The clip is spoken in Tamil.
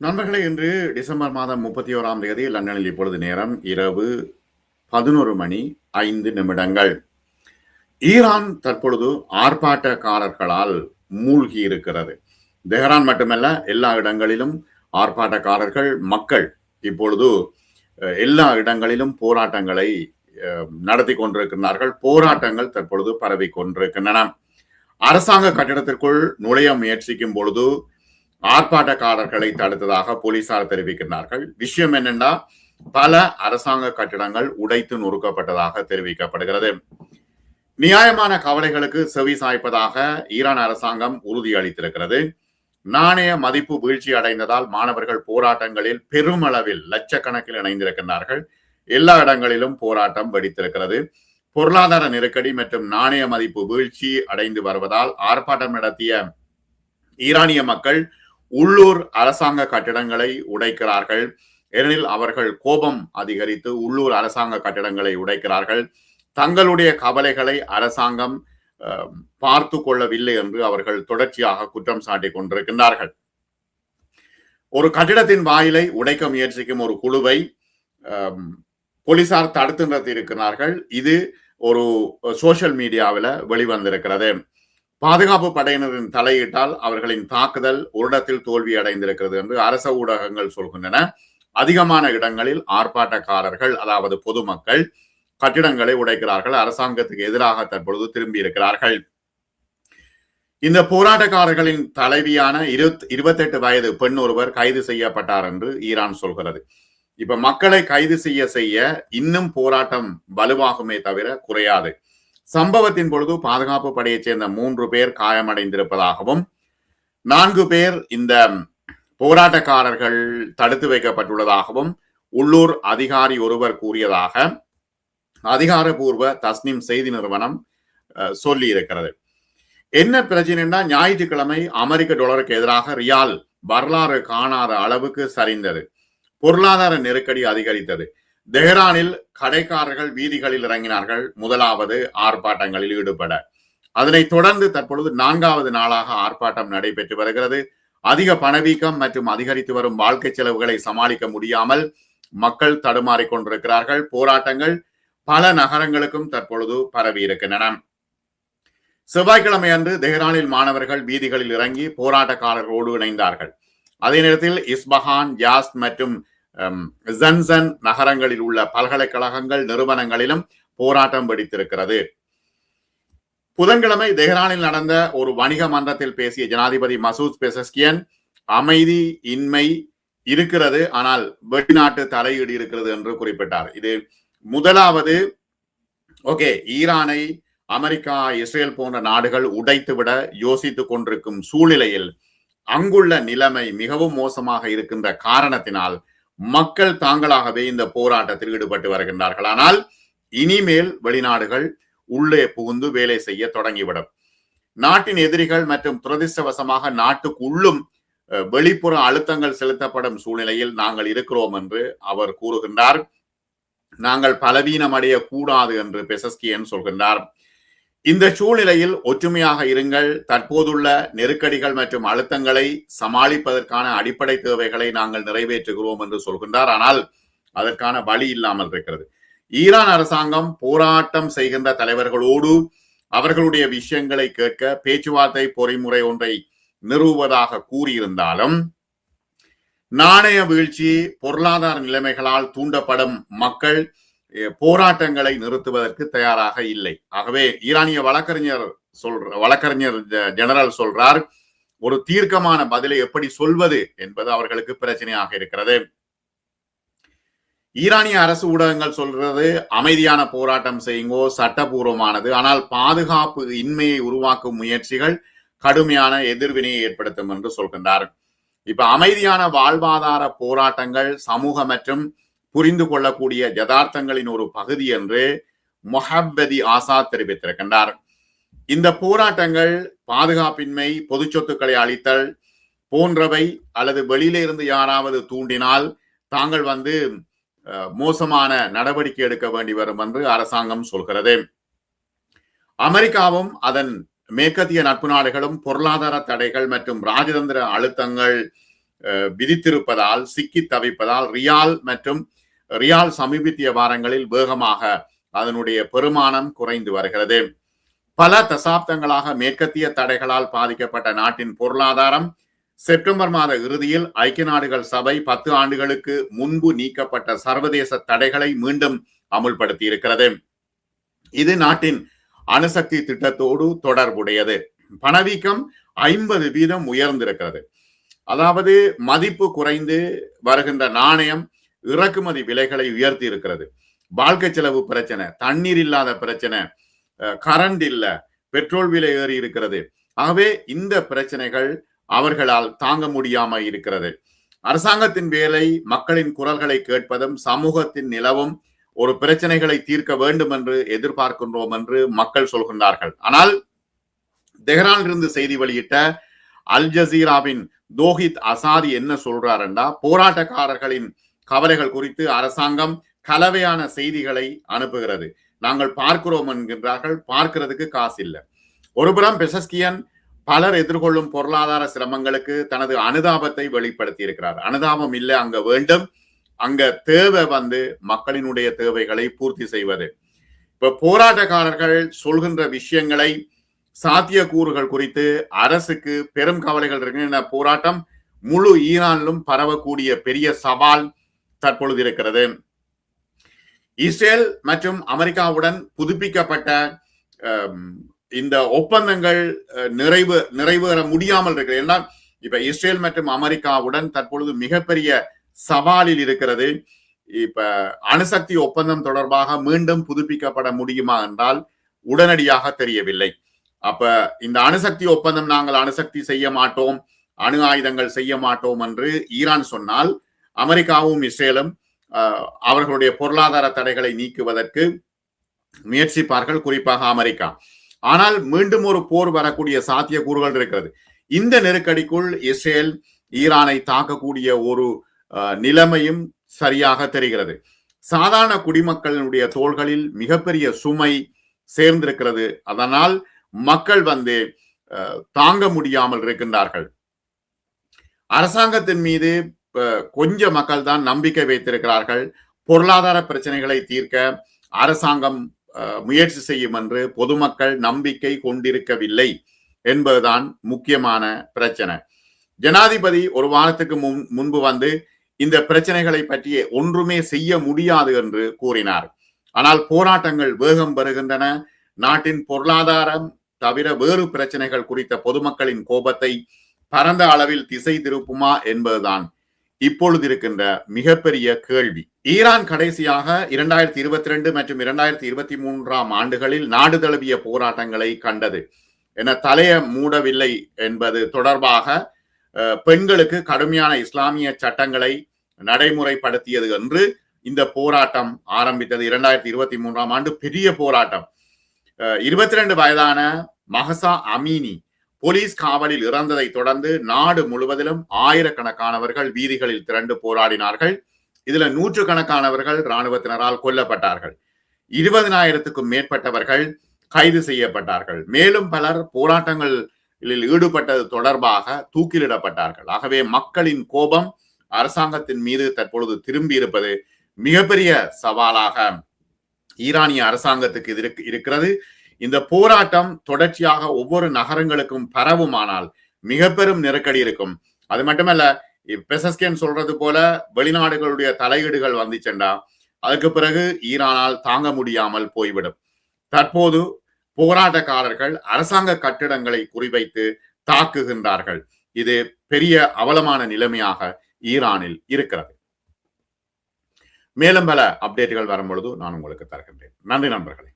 நண்பர்களே, இன்று டிசம்பர் மாதம் 31 லண்டனில் இப்பொழுது நேரம் இரவு 11:05. ஈரான் தற்பொழுது ஆர்ப்பாட்டக்காரர்களால் மூழ்கி இருக்கிறது. தெஹ்ரான் மட்டுமல்ல, எல்லா இடங்களிலும் ஆர்ப்பாட்டக்காரர்கள், மக்கள் இப்பொழுது எல்லா இடங்களிலும் போராட்டங்களை நடத்தி கொண்டிருக்கிறார்கள். போராட்டங்கள் தற்பொழுது பரவி கொண்டிருக்கின்றன. அரசாங்க கட்டிடத்திற்குள் நுழைய முயற்சிக்கும் பொழுது ஆர்ப்பாட்டக்காரர்களை தடுத்ததாக போலீசார் தெரிவிக்கிறார்கள். விஷயம் என்னென்னா, பல அரசாங்க கட்டிடங்கள் உடைத்து நொறுக்கப்பட்டதாக தெரிவிக்கப்படுகிறது. நியாயமான கவலைகளுக்கு செவி சாய்ப்பதாக ஈரான் அரசாங்கம் உறுதியளித்திருக்கிறது. நாணய மதிப்பு வீழ்ச்சி அடைந்ததால் மாணவர்கள் போராட்டங்களில் பெருமளவில் லட்சக்கணக்கில் இணைந்திருக்கிறார்கள். எல்லா இடங்களிலும் போராட்டம் வெடித்திருக்கிறது. பொருளாதார நெருக்கடி மற்றும் நாணய மதிப்பு வீழ்ச்சி அடைந்து வருவதால் ஆர்ப்பாட்டம் நடத்திய ஈரானிய மக்கள் உள்ளூர் அரசாங்க கட்டிடங்களை உடைக்கிறார்கள். ஏனெனில் அவர்கள் கோபம் அதிகரித்து உள்ளூர் அரசாங்க கட்டிடங்களை உடைக்கிறார்கள். தங்களுடைய கவலைகளை அரசாங்கம் பார்த்து கொள்ளவில்லை என்று அவர்கள் தொடர்ச்சியாக குற்றம் சாட்டி கொண்டிருக்கின்றார்கள். ஒரு கட்டிடத்தின் வாயிலை உடைக்க முயற்சிக்கும் ஒரு குழுவை போலீசார் தடுத்து நிறுத்தி இருக்கிறார்கள். இது ஒரு சோசியல் மீடியாவில் வெளிவந்திருக்கிறது. பாதுகாப்பு படையினரின் தலையிட்டால் அவர்களின் தாக்குதல் ஒரு இடத்தில் தோல்வி அடைந்திருக்கிறது என்று அரச ஊடகங்கள் சொல்கின்றன. அதிகமான இடங்களில் ஆர்ப்பாட்டக்காரர்கள், அதாவது பொதுமக்கள், கட்டிடங்களை உடைக்கிறார்கள். அரசாங்கத்துக்கு எதிராக தற்பொழுது திரும்பி இருக்கிறார்கள். இந்த போராட்டக்காரர்களின் தலைவியான 28 வயது பெண் ஒருவர் கைது செய்யப்பட்டார் என்று ஈரான் சொல்கிறது. இப்ப மக்களை கைது செய்ய இன்னும் போராட்டம் வலுவாகுமே தவிர குறையாது. சம்பவத்தின் பொழுது பாதுகாப்பு படையைச் சேர்ந்த 3 பேர் காயமடைந்திருப்பதாகவும் 4 பேர் இந்த போராட்டக்காரர்கள் தடுத்து வைக்கப்பட்டுள்ளதாகவும் உள்ளூர் அதிகாரி ஒருவர் கூறியதாக அதிகாரப்பூர்வ தஸ்னிம் செய்தி நிறுவனம் சொல்லி இருக்கிறது. என்ன பிரச்சனைனா, ஞாயிற்றுக்கிழமை அமெரிக்க டாலருக்கு எதிராக ரியால் வரலாறு காணாத அளவுக்கு சரிந்தது. பொருளாதார நெருக்கடி அதிகரித்தது. தெஹ்ரானில் கடைக்காரர்கள் வீதிகளில் இறங்கினார்கள் முதலாவது ஆர்ப்பாட்டங்களில் ஈடுபட. அதனைத் தொடர்ந்து தற்பொழுது 4வது நாளாக ஆர்ப்பாட்டம் நடைபெற்று வருகிறது. அதிக பணவீக்கம் மற்றும் அதிகரித்து வரும் வாழ்க்கை செலவுகளை சமாளிக்க முடியாமல் மக்கள் தடுமாறிக் கொண்டிருக்கிறார்கள். போராட்டங்கள் பல நகரங்களுக்கும் தற்பொழுது பரவி இருக்கின்றன. செவ்வாய்க்கிழமை அன்று தெஹ்ரானில் மாணவர்கள் வீதிகளில் இறங்கி போராட்டக்காரர்களோடு இணைந்தார்கள். அதே நேரத்தில் இஸ்பஹான், யாஸ் மற்றும் ஜன்சன் நகரங்களில் உள்ள பல்கலைக்கழகங்கள், நிறுவனங்களிலும் போராட்டம் வெடித்திருக்கிறது. புதன்கிழமை தெஹ்ரானில் நடந்த ஒரு வணிக மன்றத்தில் பேசிய ஜனாதிபதி மசூத் பெசஸ்கியன், அமைதி இன்மை இருக்கிறது, ஆனால் வெளிநாட்டு தலையீடு இருக்கிறது என்று குறிப்பிட்டார். இது முதலாவது. ஈரானை அமெரிக்கா, இஸ்ரேல் போன்ற நாடுகள் உடைத்துவிட யோசித்துக் கொண்டிருக்கும் சூழ்நிலையில் அங்குள்ள நிலைமை மிகவும் மோசமாக இருக்கின்ற காரணத்தினால் மக்கள் தாங்களாகவே இந்த போராட்டத்தில் ஈடுபட்டு வருகின்றார்கள். ஆனால் இனிமேல் வெளிநாடுகள் உள்ளே புகுந்து வேலை செய்ய தொடங்கிவிடும். நாட்டின் எதிரிகள் மற்றும் துரதிர்ஷ்டவசமாக நாட்டுக்கு உள்ளும் வெளிப்புற அழுத்தங்கள் செலுத்தப்படும் சூழ்நிலையில் நாங்கள் இருக்கிறோம் என்று அவர் கூறுகின்றார். நாங்கள் பலவீனம் அடைய கூடாது என்று பெசஸ்கியன் சொல்கின்றார். இந்த சூழ்நிலையில் ஒற்றுமையாக இருங்கள், தற்போதுள்ள நெருக்கடிகள் மற்றும் அழுத்தங்களை சமாளிப்பதற்கான அடிப்படை தேவைகளை நாங்கள் நிறைவேற்றுகிறோம் என்று சொல்கின்றார். ஆனால் அதற்கான வழி இல்லாமல் இருக்கிறது. ஈரான் அரசாங்கம் போராட்டம் செய்கின்ற தலைவர்களோடு அவர்களுடைய விஷயங்களை கேட்க பேச்சுவார்த்தை பொறிமுறை ஒன்றை நிறுவுவதாக கூறியிருந்தாலும் நாணய வீழ்ச்சி, பொருளாதார நிலைமைகளால் தூண்டப்படும் மக்கள் போராட்டங்களை நிறுத்துவதற்கு தயாராக இல்லை. ஆகவே ஈரானிய வழக்கறிஞர் ஜெனரல் சொல்றார், ஒரு தீர்க்கமான பதிலை எப்படி சொல்வது என்பது அவர்களுக்கு பிரச்சனையாக இருக்கிறது. ஈரானிய அரசு ஊடகங்கள் சொல்றது, அமைதியான போராட்டம் செய்யுங்கோ, சட்டபூர்வமானது, ஆனால் பாதுகாப்பு இன்மையை உருவாக்கும் முயற்சிகள் கடுமையான எதிர்வினையை ஏற்படுத்தும் என்று சொல்கின்றார். இப்ப அமைதியான வாழ்வாதார போராட்டங்கள் சமூக மற்றும் புரிந்து கொள்ளக்கூடிய யதார்த்தங்களின் ஒரு பகுதி என்று மொஹப்பதி ஆசாத் தெரிவித்திருக்கின்றார். இந்த போராட்டங்கள் பாதுகாப்பின்மை, பொது சொத்துக்களை அளித்தல் போன்றவை அல்லது வெளியில இருந்து யாராவது தூண்டினால் தாங்கள் மோசமான நடவடிக்கை எடுக்க வேண்டி வரும் என்று அரசாங்கம் சொல்கிறது. அமெரிக்காவும் அதன் மேற்கத்திய நட்பு நாடுகளும் பொருளாதார தடைகள் மற்றும் ராஜதந்திர அழுத்தங்கள் விதித்திருப்பதால் சிக்கி தவிப்பதால் ரியால் சமீபத்திய வாரங்களில் வேகமாக அதனுடைய பெருமானம் குறைந்து வருகிறது. பல தசாப்தங்களாக மேற்கத்திய தடைகளால் பாதிக்கப்பட்ட நாட்டின் பொருளாதாரம் செப்டம்பர் மாத இறுதியில் ஐக்கிய நாடுகள் சபை 10 ஆண்டுகளுக்கு முன்பு நீக்கப்பட்ட சர்வதேச தடைகளை மீண்டும் அமுல்படுத்தி இருக்கிறது. இது நாட்டின் அணுசக்தி திட்டத்தோடு தொடர்புடையது. பணவீக்கம் 50% உயர்ந்திருக்கிறது. அதாவது மதிப்பு குறைந்து வருகின்ற நாணயம் இறக்குமதி விலைகளை உயர்த்தி இருக்கிறது. வாழ்க்கை செலவு பிரச்சனை, தண்ணீர் இல்லாத பிரச்சனை, கரண்ட் இல்ல, பெட்ரோல் விலை ஏறி இருக்கிறது. ஆகவே இந்த பிரச்சனைகள் அவர்களால் தாங்க முடியாம இருக்கிறது. அரசாங்கத்தின் வேலை மக்களின் குரல்களை கேட்பதும் சமூகத்தின் நிலவும் ஒரு பிரச்சனைகளை தீர்க்க வேண்டும் என்று எதிர்பார்க்கின்றோம் என்று மக்கள் சொல்கின்றார்கள். ஆனால் தெஹ்ரானிலிருந்து செய்தி வெளியிட்ட அல் ஜசீராவின் தோஹித் அசாதி என்ன சொல்றாருண்டா, போராட்டக்காரர்களின் கவலைகள் குறித்து அரசாங்கம் கலவையான செய்திகளை அனுப்புகிறது. நாங்கள் பார்க்கிறோம் என்கின்றார்கள், பார்க்கிறதுக்கு காசு இல்லை. ஒருபுறம் பெசஸ்கியன் பலர் எதிர்கொள்ளும் பொருளாதார சிரமங்களுக்கு தனது அனுதாபத்தை வெளிப்படுத்தி இருக்கிறார். அனுதாபம் இல்லை, அங்க வேண்டும், அங்க தேவை மக்களினுடைய தேவைகளை பூர்த்தி செய்வது. இப்ப போராட்டக்காரர்கள் சொல்கின்ற விஷயங்களை, சாத்தியக்கூறுகள் குறித்து அரசுக்கு பெரும் கவலைகள் இருக்கு. போராட்டம் முழு ஈரானிலும் பரவக்கூடிய பெரிய சவால் தற்பொழுது இருக்கிறது. இஸ்ரேல் மற்றும் அமெரிக்காவுடன் புதுப்பிக்கப்பட்ட இந்த ஒப்பந்தங்கள் நிறைவேற முடியாமல் இருக்கிறது. ஏன்னா இப்ப இஸ்ரேல் மற்றும் அமெரிக்காவுடன் தற்பொழுது மிகப்பெரிய சவாலில் இருக்கிறது. இப்ப அணுசக்தி ஒப்பந்தம் தொடர்பாக மீண்டும் புதுப்பிக்கப்பட முடியுமா என்றால் உடனடியாக தெரியவில்லை. அப்ப இந்த அணுசக்தி ஒப்பந்தம், நாங்கள் அணுசக்தி செய்ய மாட்டோம், அணு ஆயுதங்கள் செய்ய மாட்டோம் என்று ஈரான் சொன்னால் அமெரிக்காவும் இஸ்ரேலும் அவர்களுடைய பொருளாதார தடைகளை நீக்குவதற்கு முயற்சிப்பார்கள், குறிப்பாக அமெரிக்கா. ஆனால் மீண்டும் ஒரு போர் வரக்கூடிய சாத்தியக்கூறுகள் இருக்கிறது. இந்த நெருக்கடிக்குள் இஸ்ரேல் ஈரானை தாக்கக்கூடிய ஒரு நிலைமையும் சரியாக தெரிகிறது. சாதாரண குடிமக்களினுடைய தோள்களில் மிகப்பெரிய சுமை சேர்ந்திருக்கிறது. அதனால் மக்கள் தாங்க முடியாமல் இருக்கின்றார்கள். அரசாங்கத்தின் மீது கொஞ்ச மக்கள் தான் நம்பிக்கை வைத்திருக்கிறார்கள். பொருளாதார பிரச்சனைகளை தீர்க்க அரசாங்கம் முயற்சி செய்யும் என்று பொதுமக்கள் நம்பிக்கை கொண்டிருக்கவில்லை என்பதுதான் முக்கியமான பிரச்சனை. ஜனாதிபதி ஒரு வாரத்துக்கு முன்பு இந்த பிரச்சனைகளை பற்றி ஒன்றுமே செய்ய முடியாது என்று கூறினார். ஆனால் போராட்டங்கள் வேகம் பெறுகின்றன. நாட்டின் பொருளாதாரம் தவிர வேறு பிரச்சனைகள் குறித்த பொதுமக்களின் கோபத்தை பரந்த அளவில் திசை திருப்புமா என்பதுதான் இப்பொழுது இருக்கின்ற மிகப்பெரிய கேள்வி. ஈரான் கடைசியாக 2022 மற்றும் 2023 ஆண்டுகளில் நாடு தழுவிய போராட்டங்களை கண்டது. என தலைய மூடவில்லை என்பது தொடர்பாக பெண்களுக்கு கடுமையான இஸ்லாமிய சட்டங்களை நடைமுறைப்படுத்தியது என்று இந்த போராட்டம் ஆரம்பித்தது. 2023 ஆண்டு பெரிய போராட்டம். 22 வயதான மஹசா அமீனி போலீஸ் காவலில் இறந்ததை தொடர்ந்து நாடு முழுவதிலும் ஆயிரக்கணக்கானவர்கள் வீதிகளில் திரண்டு போராடினார்கள். இதுல 100கணக்கானவர்கள் இராணுவத்தினரால் கொல்லப்பட்டார்கள். 20,000க்கும் மேற்பட்டவர்கள் கைது செய்யப்பட்டார்கள். மேலும் பலர் போராட்டங்களில் ஈடுபட்டது தொடர்பாக தூக்கிலிடப்பட்டார்கள். ஆகவே மக்களின் கோபம் அரசாங்கத்தின் மீது தற்பொழுது திரும்பி இருப்பது மிகப்பெரிய சவாலாக ஈரானிய அரசாங்கத்துக்கு இருக்கிறது. இந்த போராட்டம் தொடர்ச்சியாக ஒவ்வொரு நகரங்களுக்கும் பரவுமானால் மிக பெரும் நெருக்கடி இருக்கும். அது மட்டுமல்ல, பெசஸ்கியன் சொல்றது போல வெளிநாடுகளுடைய தலையீடுகள் வந்துச்சென்றா அதுக்கு பிறகு ஈரானால் தாங்க முடியாமல் போய்விடும். தற்போது போராட்டக்காரர்கள் அரசாங்க கட்டிடங்களை குறிவைத்து தாக்குகின்றார்கள். இது பெரிய அவலமான நிலைமையாக ஈரானில் இருக்கிறது. மேலும் பல அப்டேட்டுகள் வரும்பொழுது நான் உங்களுக்கு தருகின்றேன். நன்றி நண்பர்களே.